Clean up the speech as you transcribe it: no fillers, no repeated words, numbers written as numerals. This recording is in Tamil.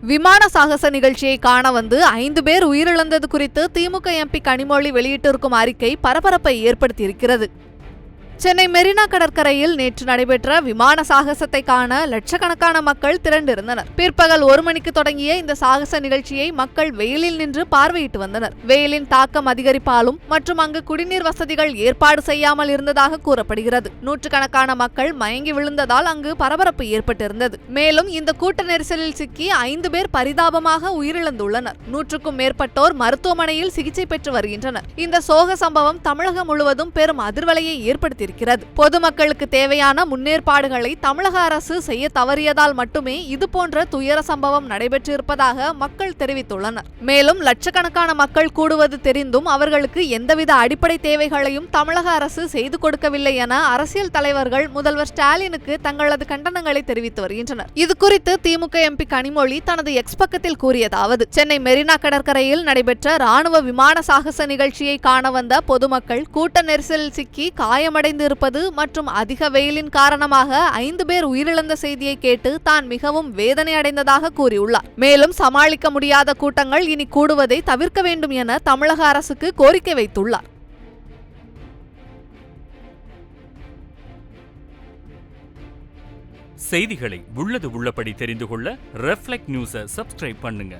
விமான சாகச நிகழ்ச்சியை காண வந்து 5 பேர் உயிரிழந்தது குறித்து திமுக எம்பி கனிமொழி வெளியிட்டிருக்கும் அறிக்கை பரபரப்பை ஏற்படுத்தியிருக்கிறது. சென்னை மெரினா கடற்கரையில் நேற்று நடைபெற்ற விமான சாகசத்தை காண லட்சக்கணக்கான மக்கள் திரண்டிருந்தனர். பிற்பகல் 1 மணிக்கு தொடங்கிய இந்த சாகச நிகழ்ச்சியை மக்கள் வெயிலில் நின்று பார்வையிட்டு வந்தனர். வெயிலின் தாக்கம் அதிகரிப்பாலும் மற்றும் அங்கு குடிநீர் வசதிகள் ஏற்பாடு செய்யாமல் இருந்ததாக கூறப்படுகிறது. நூற்றுக்கணக்கான மக்கள் மயங்கி விழுந்ததால் அங்கு பரபரப்பு ஏற்பட்டிருந்தது. மேலும் இந்த கூட்ட நெரிசலில் சிக்கி 5 பேர் பரிதாபமாக உயிரிழந்துள்ளனர். 100க்கும் மேற்பட்டோர் மருத்துவமனையில் சிகிச்சை பெற்று வருகின்றனர். இந்த சோக சம்பவம் தமிழகம் முழுவதும் பெரும் அதிர்வலையை ஏற்படுத்தி பொதுமக்களுக்கு தேவையான முன்னேற்பாடுகளை தமிழக அரசு செய்ய தவறியதால் மட்டுமே இதுபோன்ற துயர சம்பவம் நடைபெற்றிருப்பதாக மக்கள் தெரிவித்துள்ளனர். மேலும் லட்சக்கணக்கான மக்கள் கூடுவது தெரிந்தும் அவர்களுக்கு எந்தவித அடிப்படை தேவைகளையும் தமிழக அரசு செய்து கொடுக்கவில்லை என அரசியல் தலைவர்கள் முதல்வர் ஸ்டாலினுக்கு தங்களது கண்டனங்களை தெரிவித்து வருகின்றனர். இதுகுறித்து திமுக எம்பி கனிமொழி தனது எக்ஸ் பக்கத்தில் கூறியதாவது: சென்னை மெரினா கடற்கரையில் நடைபெற்ற ராணுவ விமான சாகச நிகழ்ச்சியை காண வந்த பொதுமக்கள் கூட்ட நெரிசலில் சிக்கி காயமடைந்து இருப்பது மற்றும் அதிக வெயிலின் காரணமாக 5 பேர் உயிரிழந்த செய்தியை கேட்டு தான் மிகவும் வேதனை அடைந்ததாக கூறியுள்ளார். மேலும் சமாளிக்க முடியாத கூட்டங்கள் இனி கூடுவதை தவிர்க்க வேண்டும் என தமிழக அரசுக்கு கோரிக்கை வைத்துள்ளார். செய்திகளை உள்ளது உள்ளபடி தெரிந்து கொள்ள ரெஃப்ளெக்ட் நியூஸை சப்ஸ்கிரைப் பண்ணுங்க.